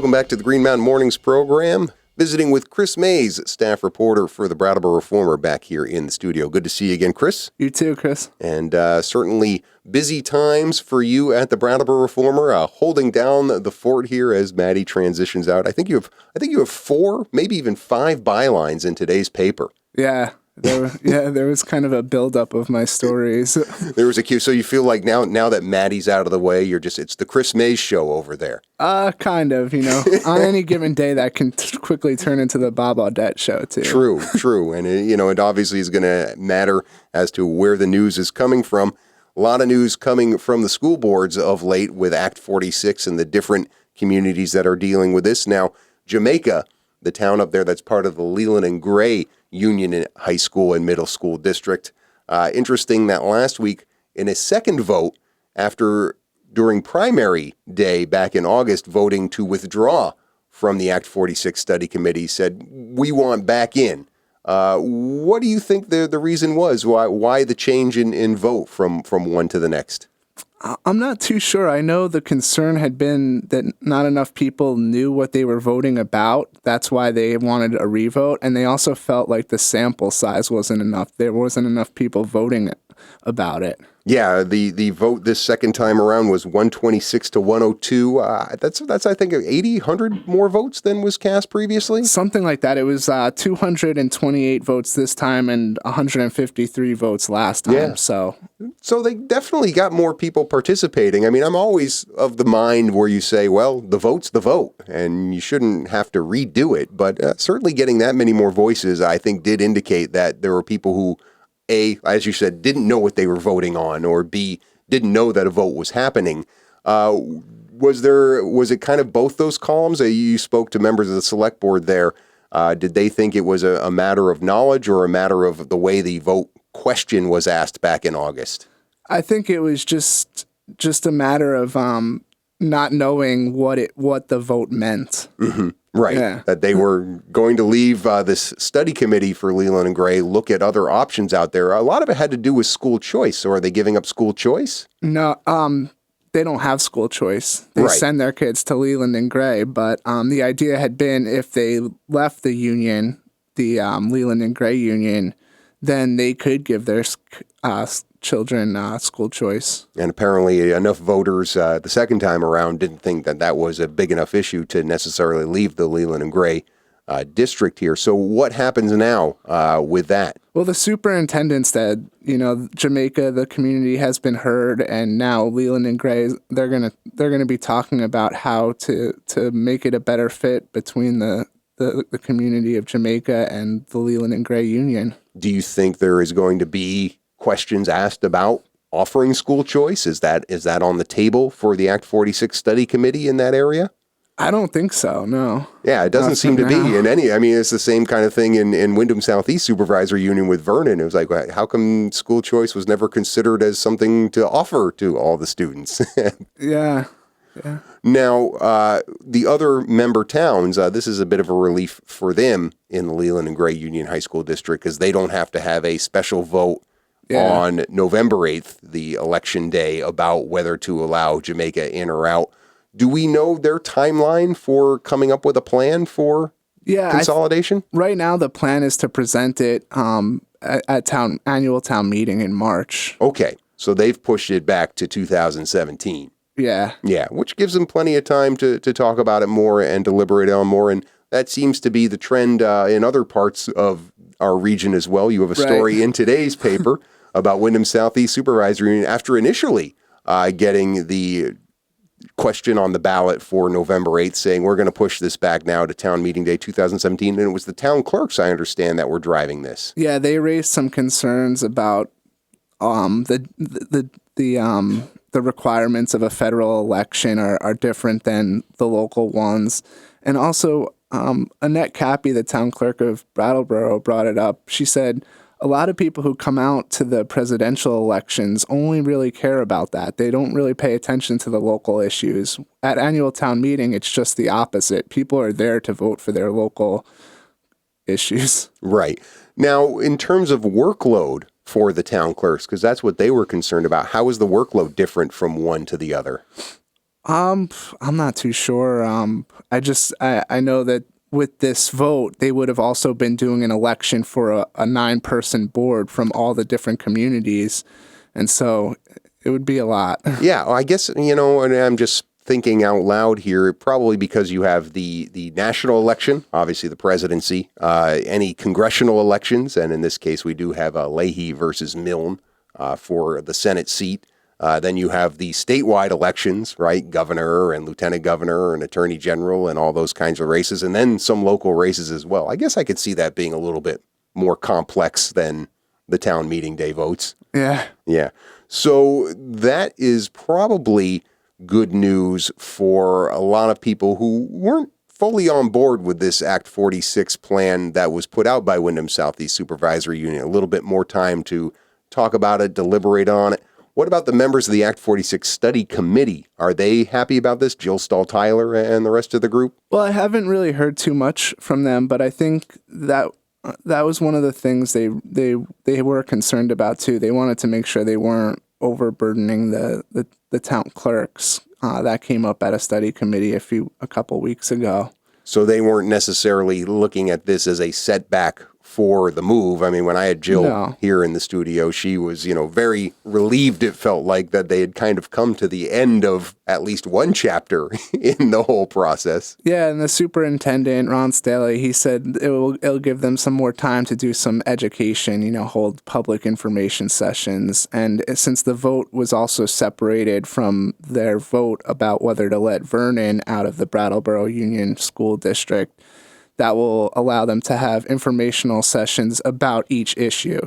Welcome back to the Green Mountain Mornings program. Visiting with Chris Mays, staff reporter for the Brattleboro Reformer, back here in the studio. Good to see you again, Chris. You too, Chris. And certainly busy times for you at the Brattleboro Reformer, holding down the fort here as Maddie transitions out. I think you have 4, maybe even 5 bylines in today's paper. Yeah. There was kind of a buildup of my stories. There was a cue. So you feel like now that Maddie's out of the way, it's the Chris Mays show over there. Kind of, on any given day that can quickly turn into the Bob Audette show too. True. And it obviously is going to matter as to where the news is coming from. A lot of news coming from the school boards of late with Act 46 and the different communities that are dealing with this. Now, Jamaica, the town up there that's part of the Leland and Gray Union High School and Middle School District. Interesting that last week, in a second vote, during primary day back in August, voting to withdraw from the Act 46 study committee, said, we want back in. What do you think the reason was? Why the change in vote from one to the next? I'm not too sure. I know the concern had been that not enough people knew what they were voting about. That's why they wanted a revote. And they also felt like the sample size wasn't enough. There wasn't enough people voting about it. Yeah, the vote this second time around was 126 to 102. That's I think 80, 100 more votes than was cast previously. Something like that. It was 228 votes this time and 153 votes last time. Yeah. So they definitely got more people participating. I mean, I'm always of the mind where you say, well, the vote's the vote, and you shouldn't have to redo it. But certainly getting that many more voices, I think, did indicate that there were people who, A, as you said, didn't know what they were voting on, or B, didn't know that a vote was happening. Was it kind of both those columns? You spoke to members of the select board there. Did they think it was a matter of knowledge or a matter of the way the vote question was asked back in August? I think it was just a matter of not knowing what the vote meant. Mm-hmm. Right, yeah. That they were going to leave this study committee for Leland and Gray, look at other options out there. A lot of it had to do with school choice. So are they giving up school choice? No, they don't have school choice. They send their kids to Leland and Gray. But the idea had been if they left the union, the Leland and Gray union, then they could give their children school choice. And apparently enough voters the second time around didn't think that was a big enough issue to necessarily leave the Leland and Gray district here. So what happens now with that? Well, the superintendent said, Jamaica, the community has been heard, and now Leland and Gray, they're gonna be talking about how to make it a better fit between the community of Jamaica and the Leland and Gray Union. Do you think there is going to be questions asked about offering school choice? Is that on the table for the Act 46 study committee in that area? I don't think so, no. Yeah, it doesn't seem to be in any. I mean, it's the same kind of thing in Wyndham Southeast Supervisor Union with Vernon. It was like, how come school choice was never considered as something to offer to all the students? Yeah. Now, the other member towns, this is a bit of a relief for them in the Leland and Gray Union High School District because they don't have to have a special vote on November 8th, the election day, about whether to allow Jamaica in or out. Do we know their timeline for coming up with a plan for consolidation? Right now, the plan is to present it at annual town meeting in March. Okay, so they've pushed it back to 2017. Yeah, which gives them plenty of time to talk about it more and deliberate on more. And that seems to be the trend in other parts of our region as well. You have a story in today's paper about Wyndham Southeast Supervisor Union after initially getting the question on the ballot for November 8th, saying we're going to push this back now to town meeting day 2017. And it was the town clerks, I understand, that were driving this. Yeah, they raised some concerns about the requirements of a federal election are different than the local ones. And also, Annette Cappy, the town clerk of Brattleboro, brought it up. She said, a lot of people who come out to the presidential elections only really care about that. They don't really pay attention to the local issues. At annual town meeting, it's just the opposite. People are there to vote for their local issues. Right. Now, in terms of workload for the town clerks, because that's what they were concerned about, how is the workload different from one to the other? I'm not too sure. I know that with this vote, they would have also been doing an election for a 9-person board from all the different communities. And so it would be a lot. Yeah, well, I guess, and I'm just thinking out loud here, probably because you have the national election, obviously the presidency, any congressional elections, and in this case, we do have Leahy versus Milne for the Senate seat. Then you have the statewide elections, right? Governor and lieutenant governor and attorney general and all those kinds of races, and then some local races as well. I guess I could see that being a little bit more complex than the town meeting day votes. Yeah. Yeah. So that is probably good news for a lot of people who weren't fully on board with this Act 46 plan that was put out by Wyndham Southeast Supervisory Union. A little bit more time to talk about it, deliberate on it. What about the members of the Act 46 Study Committee? Are they happy about this? Jill Stahl-Tyler and the rest of the group? Well, I haven't really heard too much from them, but I think that was one of the things they were concerned about too. They wanted to make sure they weren't overburdening the town clerks. That came up at a study committee a couple weeks ago. So they weren't necessarily looking at this as a setback for the move. I mean, when I had Jill here in the studio, she was, very relieved, it felt like, that they had kind of come to the end of at least one chapter in the whole process. Yeah, and the superintendent, Ron Staley, he said it'll give them some more time to do some education, hold public information sessions. And since the vote was also separated from their vote about whether to let Vernon out of the Brattleboro Union School District, that will allow them to have informational sessions about each issue,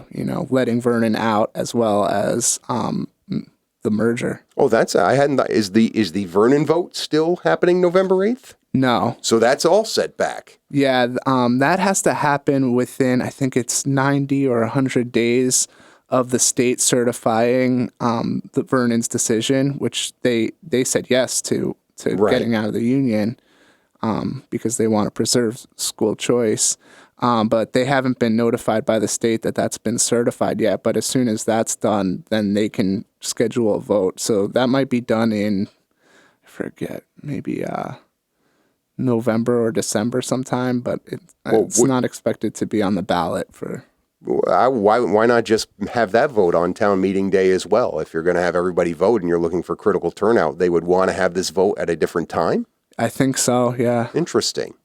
letting Vernon out as well as the merger. Oh, is the Vernon vote still happening November 8th? No. So that's all set back. Yeah, that has to happen within, I think it's 90 or 100 days of the state certifying the Vernon's decision, which they said yes to getting out of the union. Because they want to preserve school choice. But they haven't been notified by the state that that's been certified yet. But as soon as that's done, then they can schedule a vote. So that might be done in, I forget, maybe November or December sometime. But it's not expected to be on the ballot for... Why not just have that vote on town meeting day as well? If you're going to have everybody vote and you're looking for critical turnout, they would want to have this vote at a different time? I think so, yeah. Interesting.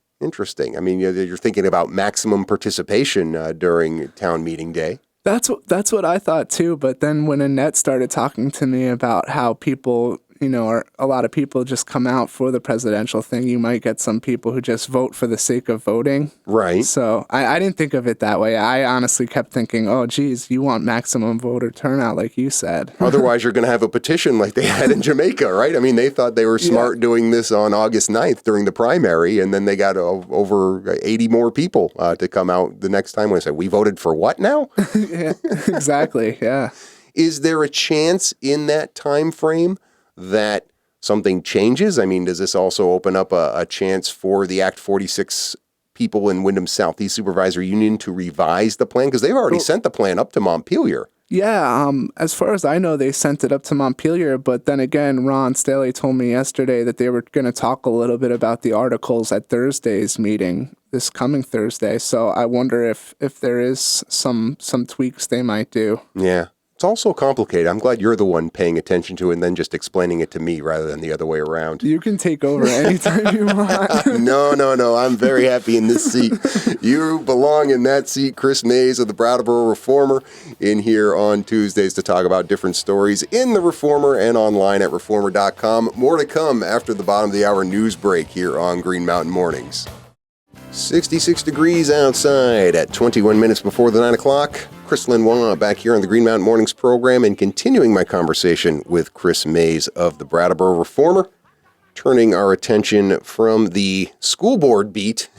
I mean, you're thinking about maximum participation during town meeting day. That's what I thought too. But then when Annette started talking to me about how people, a lot of people just come out for the presidential thing, you might get some people who just vote for the sake of voting. Right. So I didn't think of it that way. I honestly kept thinking, oh, geez, you want maximum voter turnout, like you said. Otherwise, you're going to have a petition like they had in Jamaica, right? I mean, they thought they were smart doing this on August 9th during the primary, and then they got over 80 more people to come out the next time. When I said, we voted for what now? Yeah, exactly, yeah. Is there a chance in that time frame that something changes? I mean, does this also open up a chance for the Act 46 people in Wyndham Southeast Supervisory Union to revise the plan? Because they've already sent the plan up to Montpelier. Yeah, as far as I know, they sent it up to Montpelier, but then again, Ron Staley told me yesterday that they were going to talk a little bit about the articles at Thursday's meeting, this coming Thursday, so I wonder if there is some tweaks they might do. Yeah. It's all so complicated. I'm glad you're the one paying attention to it and then just explaining it to me rather than the other way around. You can take over anytime you want. No. I'm very happy in this seat. You belong in that seat. Chris Mays of the Brattleboro Reformer in here on Tuesdays to talk about different stories in the Reformer and online at reformer.com. More to come after the bottom of the hour news break here on Green Mountain Mornings. 66 degrees outside at 21 minutes before the 9 o'clock. Chris Lenois back here on the Green Mountain Mornings program and continuing my conversation with Chris Mays of the Brattleboro Reformer, turning our attention from the school board beat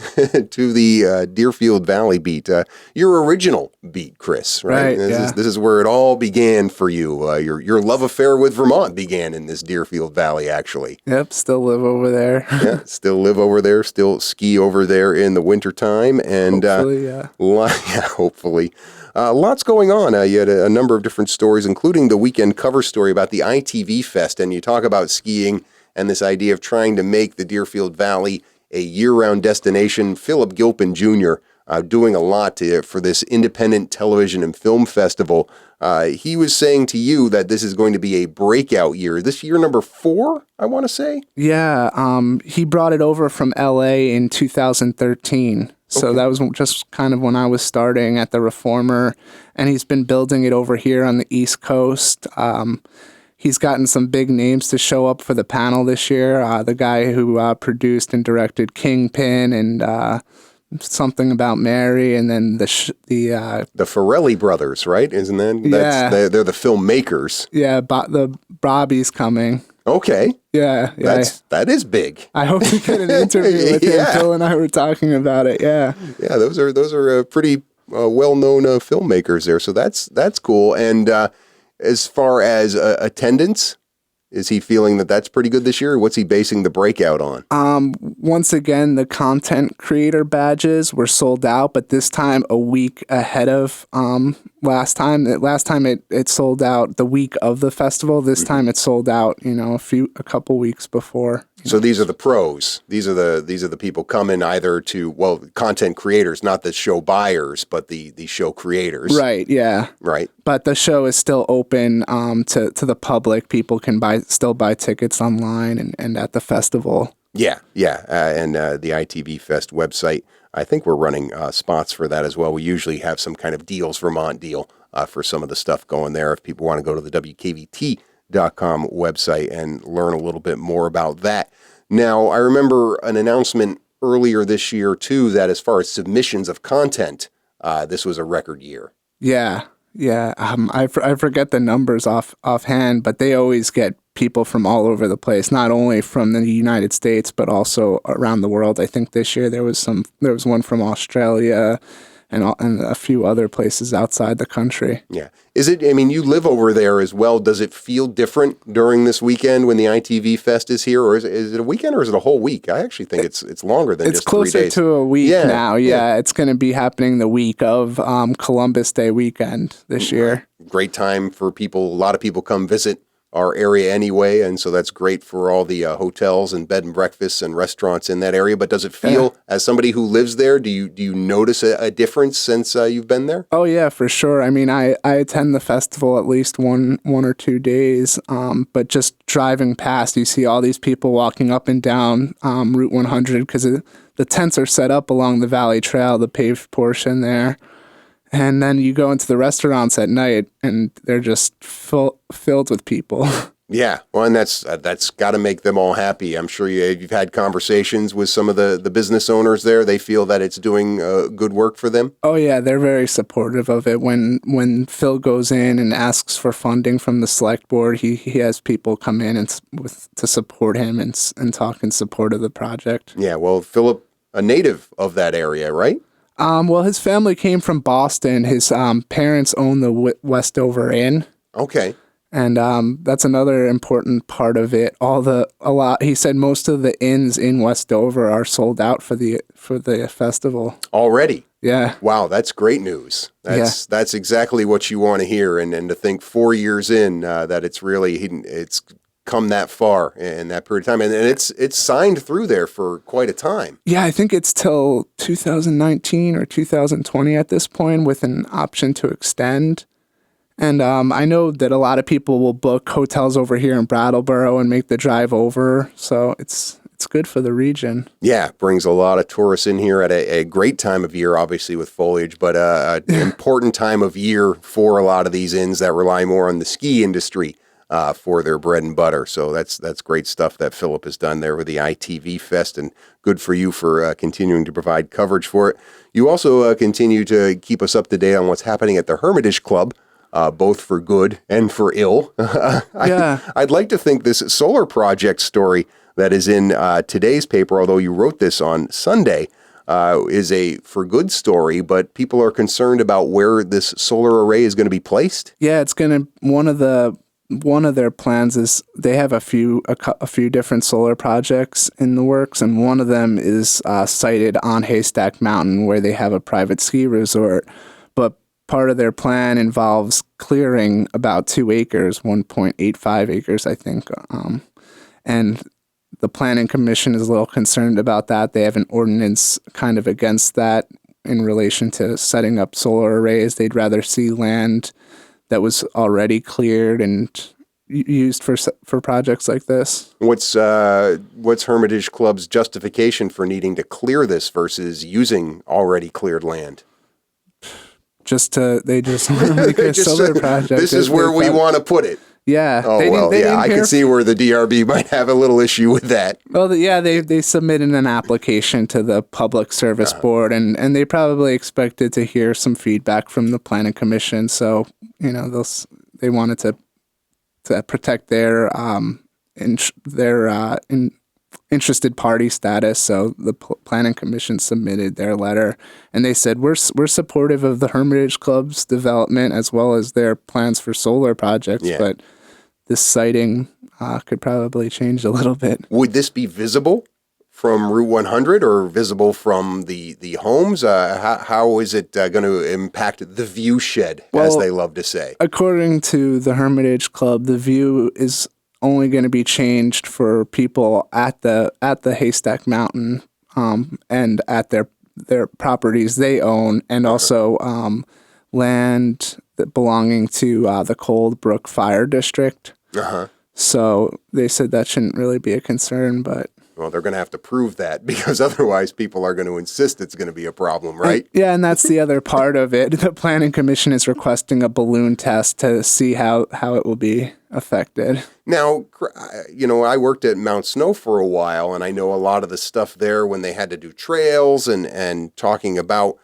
to the Deerfield Valley beat. Your original beat, Chris, right? This is where it all began for you. Your love affair with Vermont began in this Deerfield Valley, actually. Yep, still live over there. Yeah, still live over there, still ski over there in the wintertime. And hopefully, yeah. Hopefully. Lots going on. You had a number of different stories, including the weekend cover story about the ITV Fest, and you talk about skiing and this idea of trying to make the Deerfield Valley a year-round destination. Philip Gilpin Jr. Doing a lot for this independent television and film festival. He was saying to you that this is going to be a breakout year. This year number 4, I want to say? Yeah, he brought it over from LA in 2013. So that was just kind of when I was starting at the Reformer, and he's been building it over here on the East Coast. He's gotten some big names to show up for the panel this year. The guy who produced and directed Kingpin and Something About Mary, and then the Farrelly brothers, right? Isn't that? Yeah. They're the filmmakers. Yeah, the Bobby's coming. Okay. Yeah. That is big. I hope to get an interview with him. Phil and I were talking about it. Yeah. Yeah, those are pretty well-known filmmakers there. So that's cool. And as far as attendance, is he feeling that that's pretty good this year? Or what's he basing the breakout on? Once again, the content creator badges were sold out, but this time a week ahead of last time. Last time it sold out the week of the festival. This time it sold out, a couple weeks before. So these are the pros. These are the people coming either to, content creators, not the show buyers, but the show creators. Right. Yeah. Right. But the show is still open to the public. People can still buy tickets online and at the festival. Yeah. And the ITV Fest website, I think we're running spots for that as well. We usually have some kind of Deals Vermont deal for some of the stuff going there. If people want to go to the WKVT.com website and learn a little bit more about that. Now, I remember an announcement earlier this year, too, that as far as submissions of content, this was a record year. Yeah. I forget the numbers offhand, but they always get people from all over the place, not only from the United States, but also around the world. I think this year there was one from Australia and a few other places outside the country. Yeah. You live over there as well. Does it feel different during this weekend when the ITV Fest is here, or is it a weekend or is it a whole week? I actually think it's longer than just 3 days. It's closer to a week now. Yeah. It's going to be happening the week of Columbus Day weekend this year. Great time for people. A lot of people come visit our area anyway, and so that's great for all the hotels and bed and breakfasts and restaurants in that area. But does it feel, as somebody who lives there, do you notice a difference since you've been there? Oh yeah, for sure. I attend the festival at least one or 2 days, but just driving past, you see all these people walking up and down Route 100 because the tents are set up along the Valley Trail, the paved portion there. And then you go into the restaurants at night, and they're just filled with people. Yeah, well, and that's got to make them all happy. I'm sure you've had conversations with some of the business owners there. They feel that it's doing good work for them. Oh yeah, they're very supportive of it. When Phil goes in and asks for funding from the select board, he has people come in to support him and talk in support of the project. Yeah, well, Philip, a native of that area, right? Well, his family came from Boston. His parents own the Westover Inn. Okay. And that's another important part of it. He said most of the inns in Westover are sold out for the festival already. Yeah. Wow, that's great news. That's exactly what you want to hear, and to think 4 years in that it's come that far in that period of time, and it's signed through there for quite a time. Yeah, I think it's till 2019 or 2020 at this point, with an option to extend. And I know that a lot of people will book hotels over here in Brattleboro and make the drive over, so it's good for the region. Yeah, brings a lot of tourists in here at a great time of year, obviously with foliage, but an important time of year for a lot of these inns that rely more on the ski industry for their bread and butter. So that's great stuff that Philip has done there with the ITV Fest, and good for you for continuing to provide coverage for it. You also continue to keep us up to date on what's happening at the Hermitage Club, both for good and for ill. I'd like to think this solar project story that is in today's paper, although you wrote this on Sunday, is a for good story, but people are concerned about where this solar array is going to be placed. Yeah, it's going to one of their plans is they have a few different solar projects in the works, and one of them is sited on Haystack Mountain, where they have a private ski resort. But part of their plan involves clearing about 2 acres, 1.85 acres, I think, and The Planning Commission is a little concerned about that. They have an ordinance kind of against that in relation to setting up solar arrays. They'd rather see land that was already cleared and used for projects like this. What's Hermitage Club's justification for needing to clear this versus using already cleared land? They just want to make a solar project. This is where we want to put it. Yeah. Oh, I can see where the DRB might have a little issue with that. Well, they submitted an application to the Public Service Board, and they probably expected to hear some feedback from the Planning Commission. So, they wanted to protect their interested party status. So the Planning Commission submitted their letter, and they said we're supportive of the Hermitage Club's development as well as their plans for solar projects, but this siting could probably change a little bit. Would this be visible from Route 100 or visible from the homes? How is it going to impact the view shed, as they love to say? According to the Hermitage Club, the view is only going to be changed for people at the Haystack Mountain and at their properties they own, and also land that belonging to the Cold Brook Fire District. So they said that shouldn't really be a concern, but... Well, they're going to have to prove that, because otherwise people are going to insist it's going to be a problem, right? And that's the other part of it. The Planning Commission is requesting a balloon test to see how it will be affected. Now, I worked at Mount Snow for a while, and I know a lot of the stuff there when they had to do trails and talking about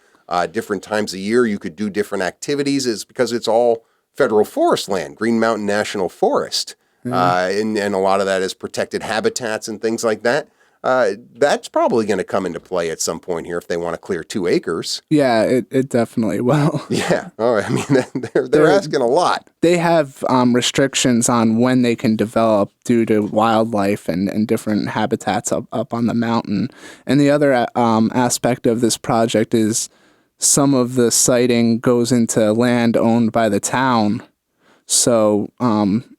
different times a year you could do different activities is because it's all federal forest land, Green Mountain National Forest. And a lot of that is protected habitats and things like that. That's probably going to come into play at some point here if they want to clear 2 acres. Yeah, it definitely will. Yeah. Oh, I mean, they're asking a lot. They have restrictions on when they can develop due to wildlife and different habitats up on the mountain. And the other aspect of this project is some of the siting goes into land owned by the town. So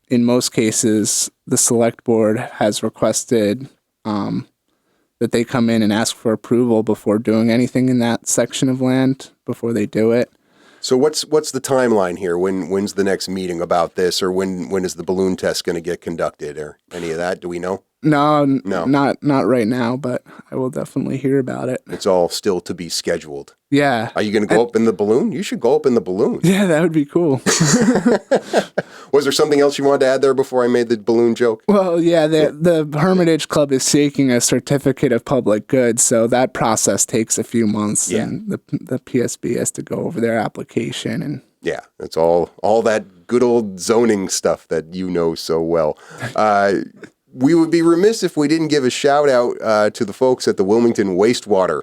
in most cases, the select board has requested that they come in and ask for approval before doing anything in that section of land before they do it. So what's the timeline here? When's the next meeting about this, or when is the balloon test going to get conducted, or any of that? Do we know? No, not right now, but I will definitely hear about it. It's all still to be scheduled. Yeah. Are you going to go up in the balloon? You should go up in the balloon. Yeah, that would be cool. Was there something else you wanted to add there before I made the balloon joke? Well, yeah, the Hermitage Club is seeking a certificate of public good, so that process takes a few months, and the PSB has to go over their application. And yeah, it's all that good old zoning stuff that you know so well. We would be remiss if we didn't give a shout out to the folks at the Wilmington wastewater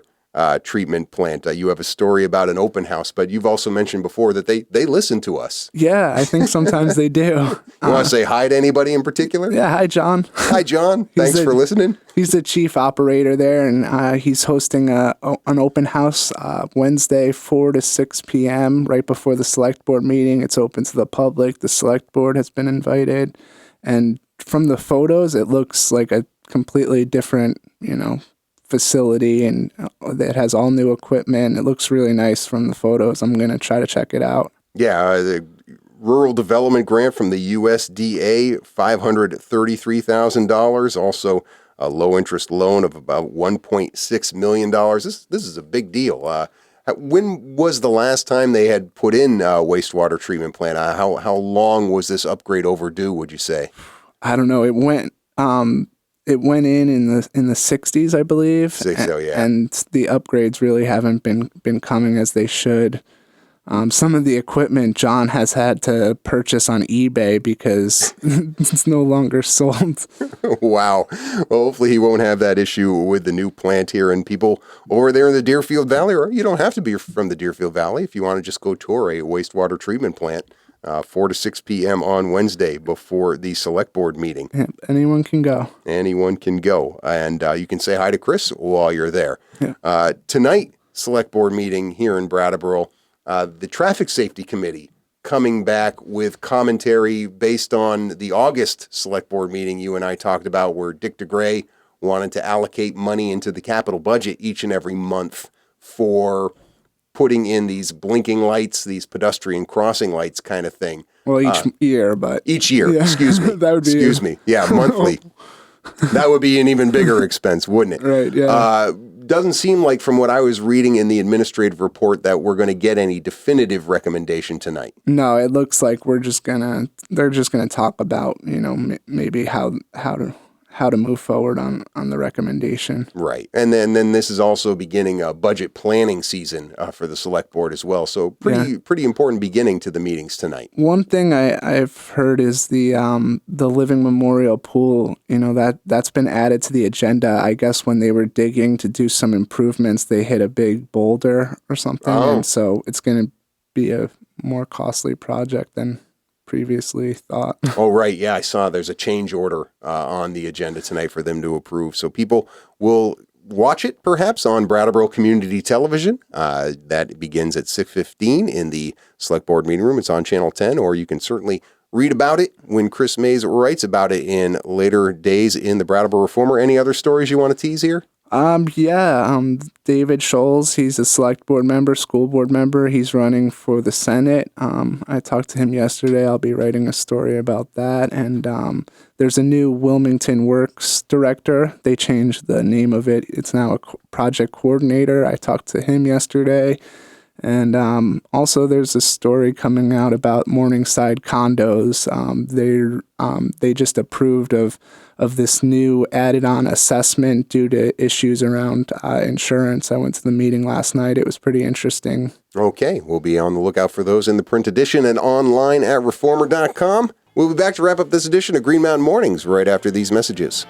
treatment plant. You have a story about an open house, but you've also mentioned before that they listen to us. Yeah, I think sometimes they do. You want to say hi to anybody in particular? Yeah, hi, John. Hi, John. Thanks for listening. He's the chief operator there, and he's hosting an open house Wednesday, 4 to 6 p.m., right before the select board meeting. It's open to the public. The select board has been invited, and from the photos, it looks like a completely different, facility, and it has all new equipment. It looks really nice from the photos. I'm going to try to check it out. Yeah, the rural development grant from the USDA, $533,000. Also, a low interest loan of about $1.6 million. This is a big deal. When was the last time they had put in a wastewater treatment plant? How long was this upgrade overdue, would you say? I don't know. It went in the 60s, I believe. And the upgrades really haven't been coming as they should. Some of the equipment John has had to purchase on eBay because it's no longer sold. Wow. Well, hopefully he won't have that issue with the new plant here, and people over there in the Deerfield Valley, or you don't have to be from the Deerfield Valley if you want to just go tour a wastewater treatment plant. 4 to 6 p.m. on Wednesday before the select board meeting. Yeah, anyone can go. Anyone can go. And you can say hi to Chris while you're there. Yeah. Tonight, select board meeting here in Brattleboro, the Traffic Safety Committee coming back with commentary based on the August select board meeting you and I talked about, where Dick DeGray wanted to allocate money into the capital budget each and every month for putting in these blinking lights, these pedestrian crossing lights kind of thing. Well, each year, but Each year, yeah, excuse me. that would be excuse me. Yeah, monthly. That would be an even bigger expense, wouldn't it? Right, yeah. Doesn't seem like, from what I was reading in the administrative report, that we're going to get any definitive recommendation tonight. No, it looks like they're just gonna talk about, maybe how to move forward on the recommendation. Right. And then this is also beginning a budget planning season for the select board as well. So pretty important beginning to the meetings tonight. One thing I've heard is the Living Memorial Pool, that's been added to the agenda. I guess when they were digging to do some improvements, they hit a big boulder or something. Oh. And so it's going to be a more costly project than previously thought. Oh, right. Yeah, I saw there's a change order on the agenda tonight for them to approve. So people will watch it perhaps on Brattleboro Community Television. That begins at 6:15 in the Select Board meeting room. It's on Channel 10, or you can certainly read about it when Chris Mays writes about it in later days in the Brattleboro Reformer. Any other stories you want to tease here? David Scholes, he's a select board member, school board member. He's running for the Senate. I talked to him yesterday. I'll be writing a story about that. And there's a new Wilmington Works director. They changed the name of it. It's now a project coordinator. I talked to him yesterday. And also there's a story coming out about Morningside condos. They just approved of this new added-on assessment due to issues around insurance. I went to the meeting last night. It was pretty interesting. Okay, we'll be on the lookout for those in the print edition and online at reformer.com. We'll be back to wrap up this edition of Green Mountain Mornings right after these messages.